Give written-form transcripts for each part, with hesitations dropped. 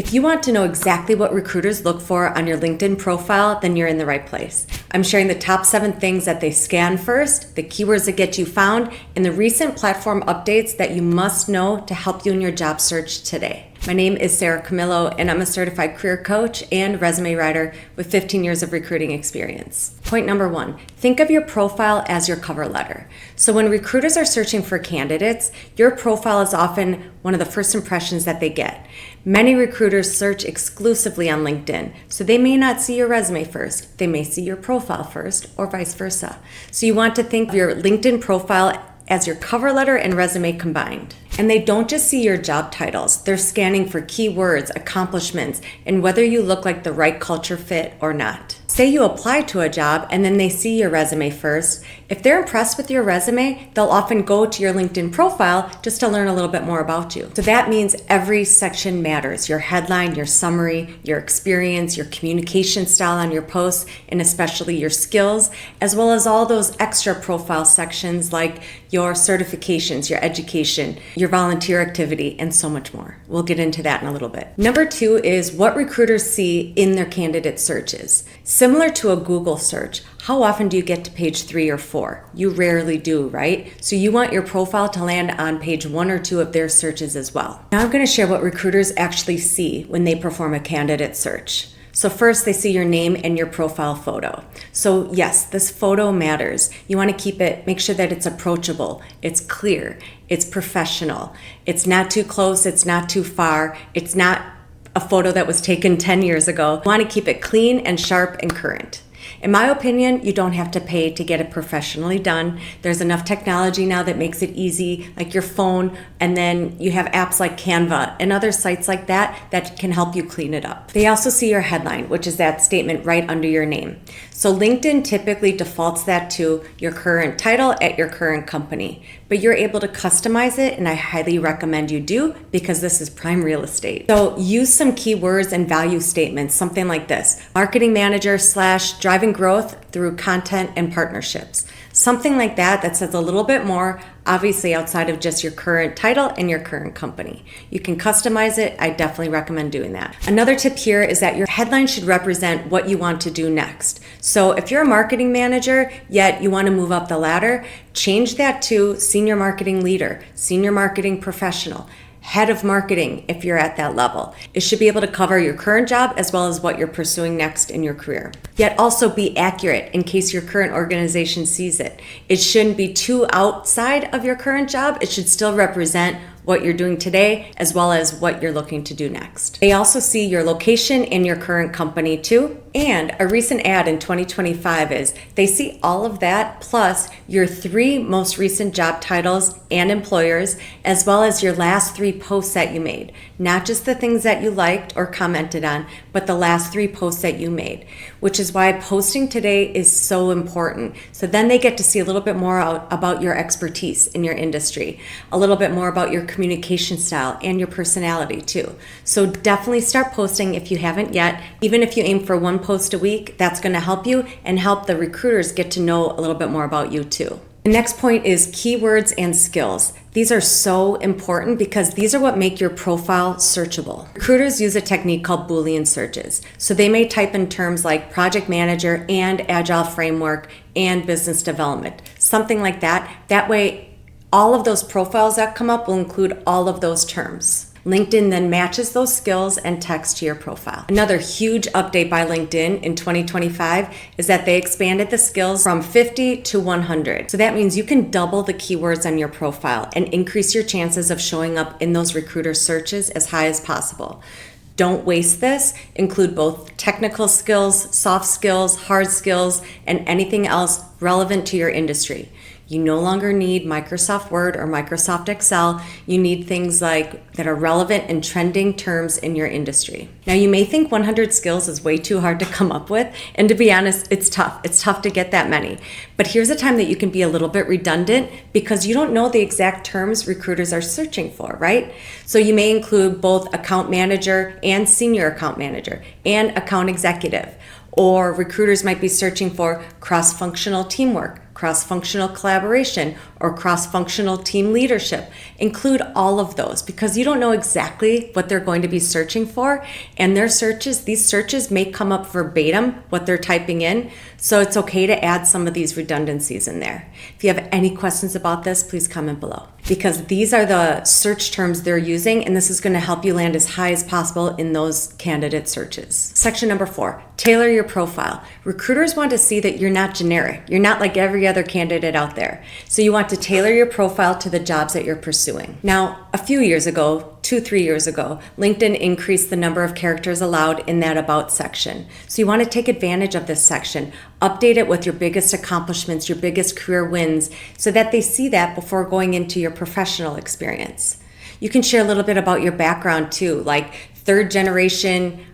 If you want to know exactly what recruiters look for on your LinkedIn profile, then you're in the right place. I'm sharing the top 7 things that they scan first, the keywords that get you found, and the recent platform updates that you must know to help you in your job search today. My name is Sara Camilo, and I'm a certified career coach and resume writer with 15 years of recruiting experience. Point number 1, think of your profile as your cover letter. So when recruiters are searching for candidates, your profile is often one of the first impressions that they get. Many recruiters search exclusively on LinkedIn, so they may not see your resume first. They may see your profile first, or vice versa. So you want to think of your LinkedIn profile as your cover letter and resume combined. And they don't just see your job titles, they're scanning for keywords, accomplishments, and whether you look like the right culture fit or not. Say you apply to a job and then they see your resume first. If they're impressed with your resume, they'll often go to your LinkedIn profile just to learn a little bit more about you. So that means every section matters. Your headline, your summary, your experience, your communication style on your posts, and especially your skills, as well as all those extra profile sections like your certifications, your education, your volunteer activity, and so much more. We'll get into that in a little bit. Number 2 is what recruiters see in their candidate searches. Similar to a Google search, how often do you get to page 3 or 4? You rarely do, right? So you want your profile to land on page 1 or 2 of their searches as well. Now I'm going to share what recruiters actually see when they perform a candidate search. So first, they see your name and your profile photo. So yes, this photo matters. You want to make sure that it's approachable, it's clear, it's professional, it's not too close, it's not too far, it's not a photo that was taken 10 years ago. You want to keep it clean and sharp and current. In my opinion, you don't have to pay to get it professionally done. There's enough technology now that makes it easy, like your phone, and then you have apps like Canva and other sites like that can help you clean it up. They also see your headline, which is that statement right under your name. So LinkedIn typically defaults that to your current title at your current company, but you're able to customize it, and I highly recommend you do because this is prime real estate. So use some keywords and value statements, something like this: marketing manager / driving growth through content and partnerships. Something like that says a little bit more, obviously outside of just your current title and your current company. You can customize it. I definitely recommend doing that. Another tip here is that your headline should represent what you want to do next. So if you're a marketing manager, yet you want to move up the ladder, change that to senior marketing leader, senior marketing professional, head of marketing if you're at that level. It should be able to cover your current job as well as what you're pursuing next in your career. Yet also be accurate in case your current organization sees it. It shouldn't be too outside of your current job. It should still represent what you're doing today as well as what you're looking to do next. They also see your location in your current company too. And a recent ad in 2025 is they see all of that plus your 3 most recent job titles and employers, as well as your last 3 posts that you made. Not just the things that you liked or commented on, but the last 3 posts that you made, which is why posting today is so important. So then they get to see a little bit more about your expertise in your industry, a little bit more about your communication style and your personality too. So definitely start posting if you haven't yet. Even if you aim for 1 post a week, that's going to help you and help the recruiters get to know a little bit more about you too. The next point is keywords and skills. These are so important because these are what make your profile searchable. Recruiters use a technique called Boolean searches. So they may type in terms like project manager and agile framework and business development, something like that. That way, all of those profiles that come up will include all of those terms. LinkedIn then matches those skills and text to your profile. Another huge update by LinkedIn in 2025 is that they expanded the skills from 50 to 100. So that means you can double the keywords on your profile and increase your chances of showing up in those recruiter searches as high as possible. Don't waste this. Include both technical skills, soft skills, hard skills, and anything else relevant to your industry. You no longer need Microsoft Word or Microsoft Excel. You need things that are relevant and trending terms in your industry. Now, you may think 100 skills is way too hard to come up with, and to be honest, it's tough. It's tough to get that many. But here's a time that you can be a little bit redundant because you don't know the exact terms recruiters are searching for, right? So you may include both account manager and senior account manager and account executive. Or recruiters might be searching for cross-functional teamwork, cross-functional collaboration, or cross-functional team leadership. Include all of those because you don't know exactly what they're going to be searching for, and these searches may come up verbatim what they're typing in, so it's okay to add some of these redundancies in there. If you have any questions about this, please comment below because these are the search terms they're using, and this is going to help you land as high as possible in those candidate searches. Section number 4, tailor your profile. Recruiters want to see that you're not generic. You're not like every other candidate out there. So you want to tailor your profile to the jobs that you're pursuing. Now, a few years ago, 2-3 years ago, LinkedIn increased the number of characters allowed in that About section. So you want to take advantage of this section, update it with your biggest accomplishments, your biggest career wins, so that they see that before going into your professional experience. You can share a little bit about your background too, like 3rd generation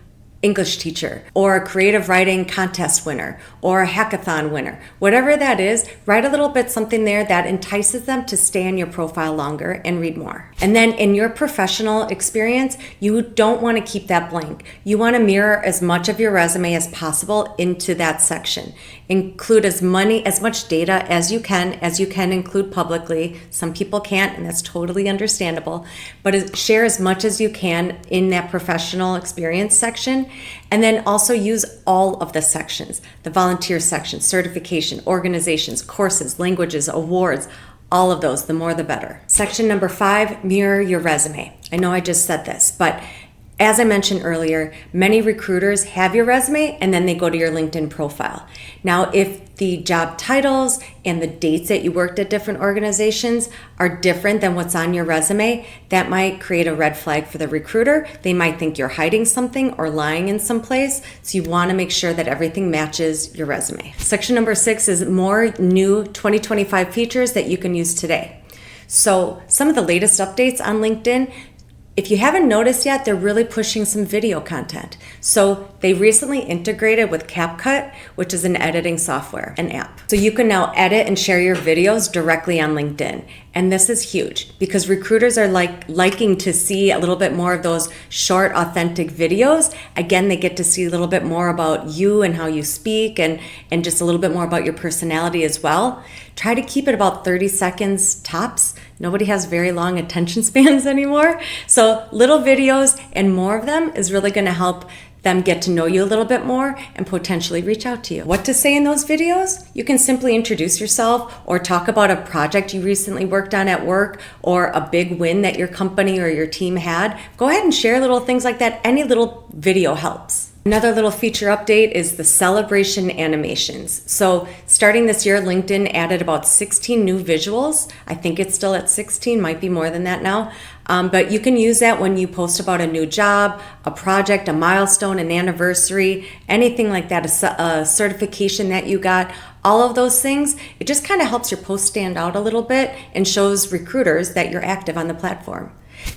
English teacher, or a creative writing contest winner, or a hackathon winner. Whatever that is, write a little bit something there that entices them to stay on your profile longer and read more. And then in your professional experience, you don't want to keep that blank. You want to mirror as much of your resume as possible into that section. Include as much data as you can include publicly. Some people can't, and that's totally understandable, but share as much as you can in that professional experience section. And then also use all of the sections, the volunteer section, certification, organizations, courses, languages, awards, all of those, the more the better. Section number 5, mirror your resume. I know I just said this, but as I mentioned earlier, many recruiters have your resume and then they go to your LinkedIn profile. Now, if the job titles and the dates that you worked at different organizations are different than what's on your resume, that might create a red flag for the recruiter. They might think you're hiding something or lying in some place. So you want to make sure that everything matches your resume. Section number 6 is more new 2025 features that you can use today. So some of the latest updates on LinkedIn, if you haven't noticed yet, they're really pushing some video content. So they recently integrated with CapCut, which is an editing software, an app. So you can now edit and share your videos directly on LinkedIn. And this is huge because recruiters are liking to see a little bit more of those short, authentic videos. Again, they get to see a little bit more about you and how you speak and just a little bit more about your personality as well. Try to keep it about 30 seconds tops. Nobody has very long attention spans anymore. So little videos and more of them is really going to help them get to know you a little bit more and potentially reach out to you. What to say in those videos? You can simply introduce yourself or talk about a project you recently worked on at work or a big win that your company or your team had. Go ahead and share little things like that. Any little video helps. Another little feature update is the celebration animations. So starting this year, LinkedIn added about 16 new visuals. I think it's still at 16, might be more than that now. But you can use that when you post about a new job, a project, a milestone, an anniversary, anything like that, a certification that you got, all of those things. It just kind of helps your post stand out a little bit and shows recruiters that you're active on the platform.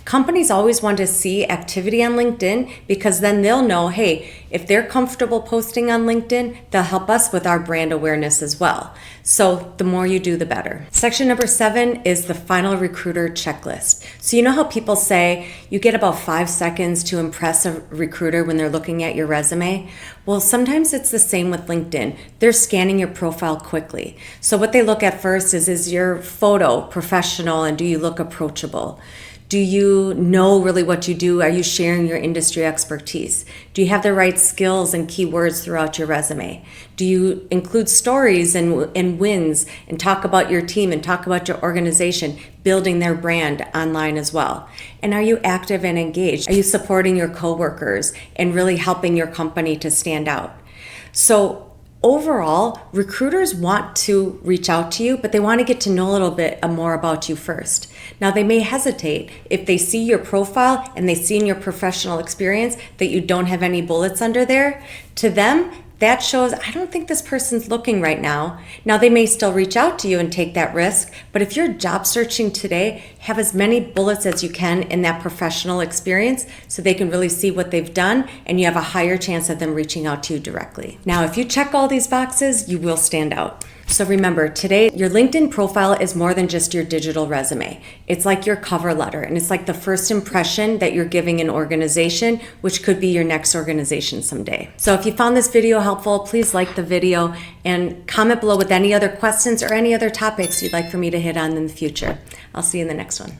Companies always want to see activity on LinkedIn because then they'll know, hey, if they're comfortable posting on LinkedIn, they'll help us with our brand awareness as well. So the more you do, the better. Section number 7 is the final recruiter checklist. So you know how people say you get about 5 seconds to impress a recruiter when they're looking at your resume? Well, sometimes it's the same with LinkedIn. They're scanning your profile quickly. So what they look at first is your photo professional and do you look approachable? Do you know really what you do? Are you sharing your industry expertise? Do you have the right skills and keywords throughout your resume? Do you include stories and wins and talk about your team and talk about your organization, building their brand online as well? And are you active and engaged? Are you supporting your coworkers and really helping your company to stand out? So overall, recruiters want to reach out to you, but they want to get to know a little bit more about you first. Now, they may hesitate if they see your profile and they see in your professional experience that you don't have any bullets under there. To them, that shows, I don't think this person's looking right now. Now, they may still reach out to you and take that risk, but if you're job searching today, have as many bullets as you can in that professional experience so they can really see what they've done and you have a higher chance of them reaching out to you directly. Now, if you check all these boxes, you will stand out. So remember, today, your LinkedIn profile is more than just your digital resume. It's like your cover letter, and it's like the first impression that you're giving an organization, which could be your next organization someday. So if you found this video helpful, please like the video and comment below with any other questions or any other topics you'd like for me to hit on in the future. I'll see you in the next one.